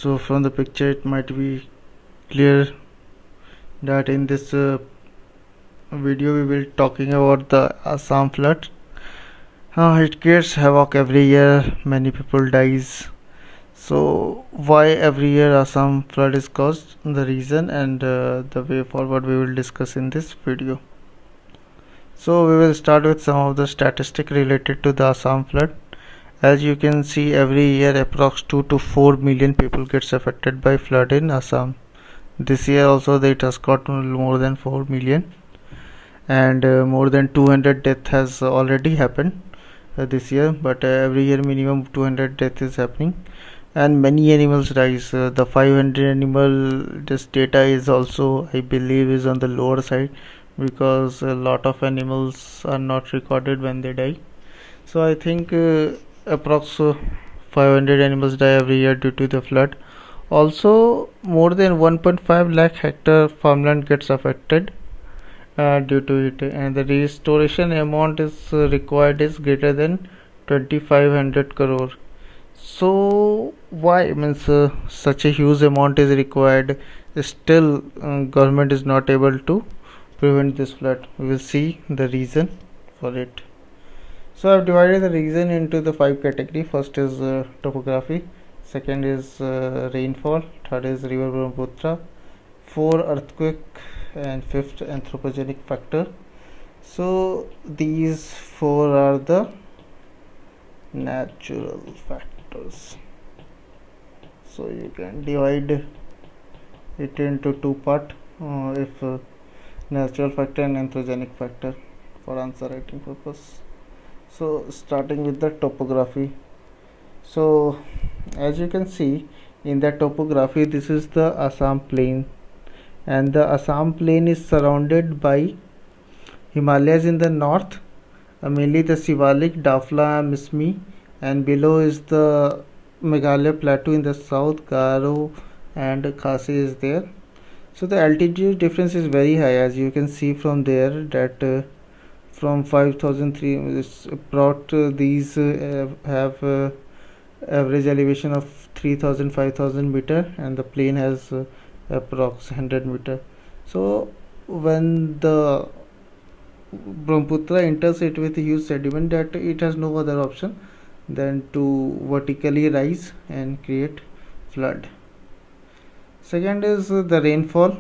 So from the picture it might be clear that in this video we will talking about the Assam flood. It creates havoc every year, many people dies. So why every year Assam flood is caused, the reason and the way forward we will discuss in this video. So we will start with some of the statistics related to the Assam flood. As you can see, every year approx 2 to 4 million people gets affected by flood in Assam. This year also it has got more than 4 million, and more than 200 death has already happened this year, but every year minimum 200 death is happening, and many animals dies. The 500 animal, this data is also, I believe, is on the lower side, because a lot of animals are not recorded when they die. So I think approx 500 animals die every year due to the flood. Also, more than 1.5 lakh hectare farmland gets affected due to it, and the restoration amount is required is greater than 2500 crore. So why means such a huge amount is required, still government is not able to prevent this flood? We will see the reason for it. So I've divided the reason into the 5 category. First is topography, second is rainfall, third is river Brahmaputra, 4 earthquake, and 5th anthropogenic factor. So these 4 are the natural factors. So you can divide it into 2 part, if natural factor and anthropogenic factor, for answer writing purpose. So starting with the topography. So as you can see in the topography, this is the Assam plain, and the Assam plain is surrounded by Himalayas in the north, mainly the Sivalik, Dafla, Mismi, and below is the Meghalaya plateau in the south, Garo and Khasi is there. So the altitude difference is very high, as you can see from there, that from 5003 brought these have average elevation of 3000-5000 meter, and the plain has approx 100 meter. So when the Brahmaputra enters it with huge sediment, that it has no other option than to vertically rise and create flood. Second is the rainfall.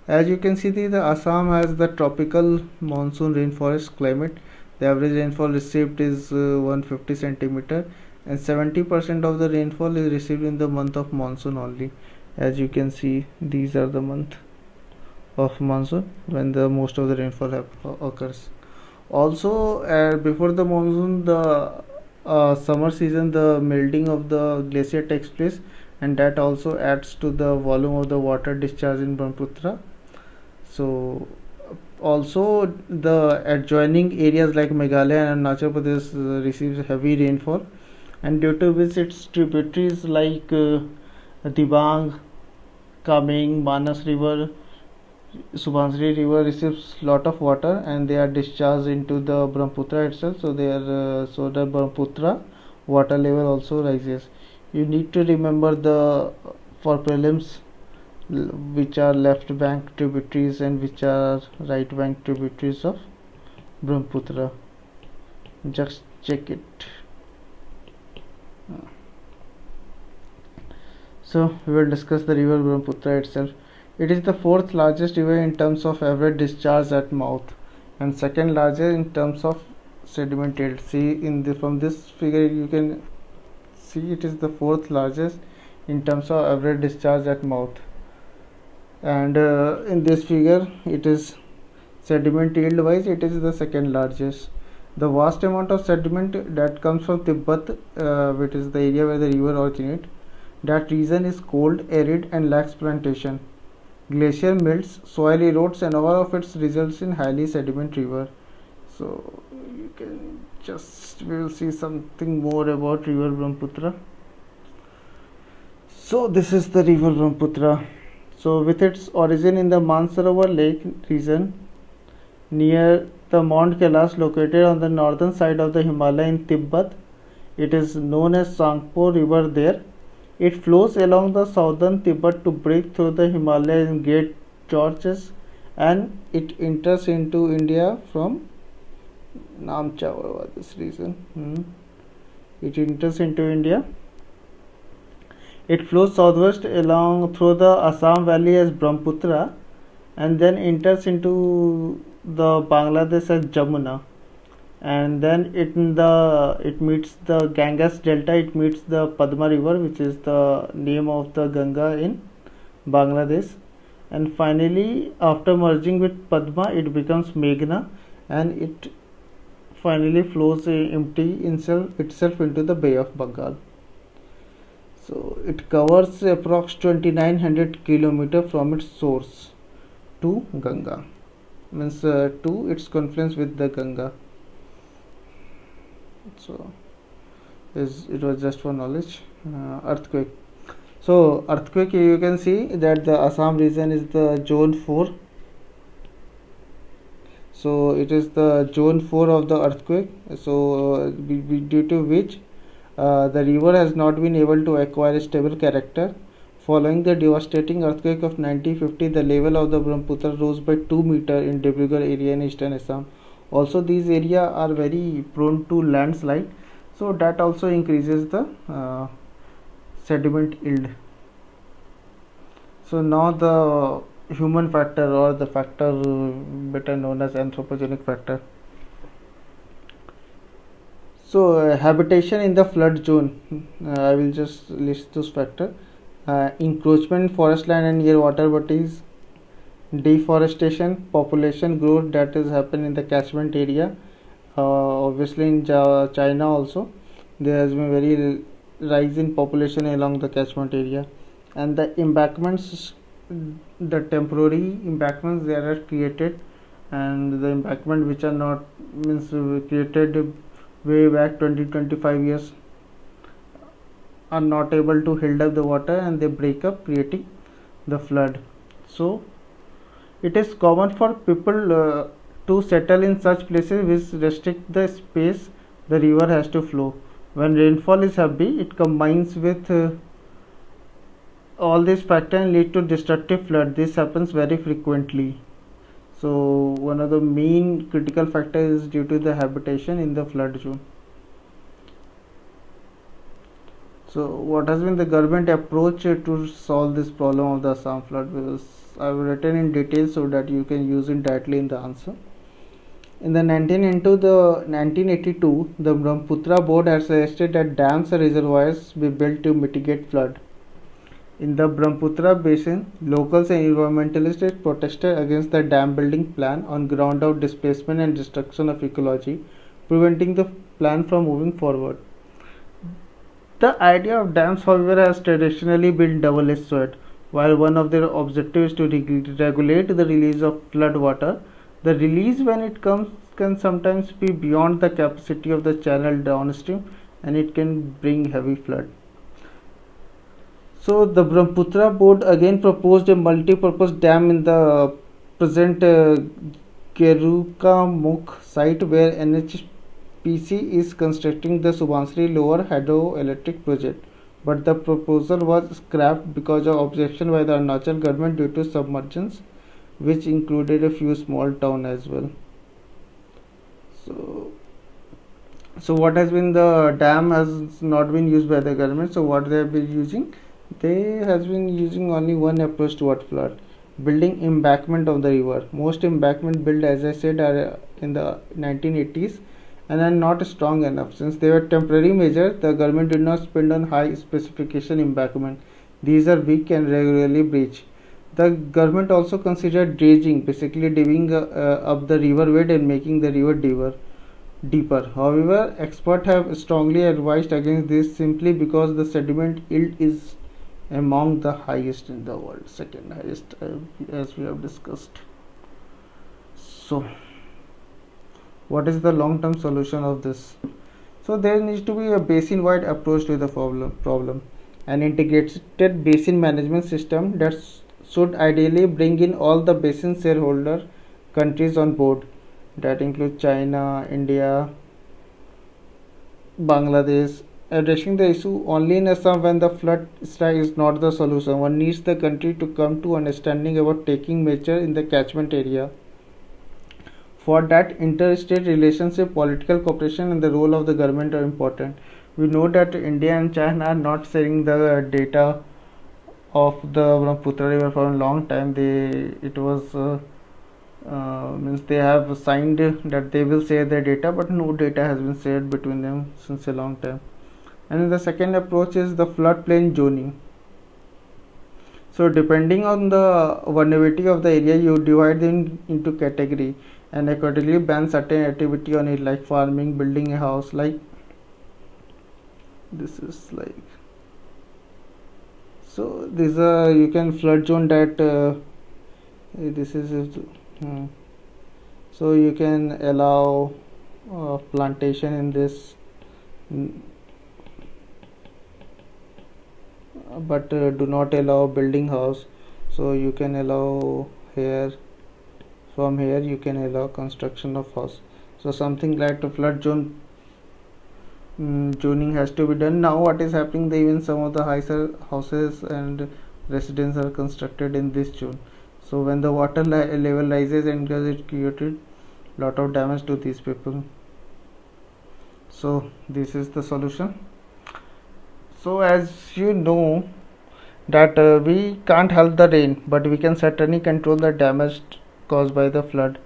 As you can see, the Assam has the tropical monsoon rainforest climate. The average rainfall received is 150 centimeter, and 70% of the rainfall is received in the month of monsoon only. As you can see, these are the month of monsoon when the most of the rainfall occurs. Also, before the monsoon, the summer season, the melting of the glacier takes place, and that also adds to the volume of the water discharge in Brahmaputra. So also the adjoining areas like Meghalaya and Arunachal Pradesh receives heavy rainfall, and due to which its tributaries like Dibang, Kameng, Manas river, Subansiri river receives lot of water, and they are discharged into the Brahmaputra itself. So they are so the Brahmaputra water level also rises. You need to remember the for prelims which are left bank tributaries and which are right bank tributaries of Brahmaputra. Just check it. So we will discuss the river Brahmaputra itself. It is the 4th largest river in terms of average discharge at mouth, and second largest in terms of sediment yield. See from this figure you can see it is the 4th largest in terms of average discharge at mouth, and in this figure it is sediment yield wise it is the second largest. The vast amount of sediment that comes from Tibet, which is the area where the river originates, that region is cold, arid and lacks plantation. Glacier melts, soil erodes, and all of it results in highly sediment river. So you can we will see something more about river Brahmaputra. So this is the river Brahmaputra. So with its origin in the Mansarovar lake region near the Mount Kailash located on the northern side of the Himalaya in Tibet, it is known as Tsangpo river there. It flows along the southern Tibet to break through the Himalayas in great gorges, and it enters into India from Namcha. What was this reason? It enters into India. It flows southwest along through the Assam Valley as Brahmaputra, and then enters into the Bangladesh as Jamuna, and then it meets the Ganges Delta. It meets the Padma River, which is the name of the Ganga in Bangladesh, and finally, after merging with Padma, it becomes Meghna, and it finally flows empty itself into the Bay of Bengal. So it covers approx 2900 kilometer from its source to Ganga, means to its confluence with the Ganga. So it was just for knowledge. Earthquake. So earthquake, you can see that the Assam region is the zone 4. So it is the zone 4 of the earthquake. So due to which the river has not been able to acquire a stable character. Following the devastating earthquake of 1950, the level of the Brahmaputra rose by 2 meters in Dibrugarh area in eastern Assam. Also, these areas are very prone to landslide, so that also increases the sediment yield. So now the human factor, or the factor better known as anthropogenic factor. So habitation in the flood zone, I will just list those factors. Encroachment in forest land and near water bodies, deforestation, population growth that is happening in the catchment area. Obviously in China also there has been very rise in population along the catchment area, and the embankments, the temporary embankments that are created, and the embankment which are not means created way back 20-25 years are not able to hold up the water, and they break up, creating the flood. So it is common for people to settle in such places which restrict the space the river has to flow. When rainfall is heavy, it combines with all these factors and lead to destructive flood. This happens very frequently. So one of the main critical factors is due to the habitation in the flood zone. So what has been the government approach to solve this problem of the Assam flood? Because I have written in detail so that you can use it directly in the answer. In the 1982, the Brahmaputra board has suggested that dams and reservoirs be built to mitigate flood. In the Brahmaputra basin, locals and environmentalists protested against the dam building plan on ground of displacement and destruction of ecology, preventing the plan from moving forward. The idea of dams, however, has traditionally been double-edged sword. While one of their objectives is to regulate the release of flood water, the release when it comes can sometimes be beyond the capacity of the channel downstream, and it can bring heavy flood. So the Brahmaputra board again proposed a multi-purpose dam in the present Kerukamukh site, where NHPC is constructing the Subansiri Lower Hydroelectric project, but the proposal was scrapped because of objection by the Arunachal government due to submergence, which included a few small towns as well. So what has been, the dam has not been used by the government. So what they have been using? They has been using only one approach toward flood: building embankment of the river. Most embankment built, as I said, are in the 1980s and are not strong enough. Since they were temporary measures, the government did not spend on high specification embankment. These are weak and regularly breach. The government also considered dredging, basically diving up the river bed and making the river deeper. However, experts have strongly advised against this, simply because the sediment yield is among the highest in the world, second highest, as we have discussed. So what is the long-term solution of this? So there needs to be a basin-wide approach to the problem. An integrated basin management system that should ideally bring in all the basin shareholder countries on board. That includes China, India, Bangladesh, addressing the issue only in Assam when the flood strike is not the solution. One needs the country to come to understanding about taking measure in the catchment area. For that, interstate relationship, political cooperation, and the role of the government are important. We know that India and China are not sharing the data of the Brahmaputra river for a long time. Means they have signed that they will share their data, but no data has been shared between them since a long time. And the second approach is the floodplain zoning. So depending on the vulnerability of the area, you divide them into category and accordingly ban certain activity on it, like farming, building a house. Like this is like, so this is a, you can flood zone that this is so you can allow plantation in this, but do not allow building house. So you can allow here, from here you can allow construction of house. So something like the flood zone zoning has to be done. Now what is happening, that even some of the higher houses and residents are constructed in this zone. So when the water level rises and it created lot of damage to these people. So this is the solution. So as you know that we can't help the rain, but we can certainly control the damage caused by the flood.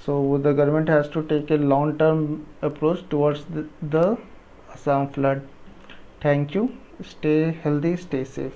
So the government has to take a long-term approach towards the Assam flood. Thank you. Stay healthy, stay safe.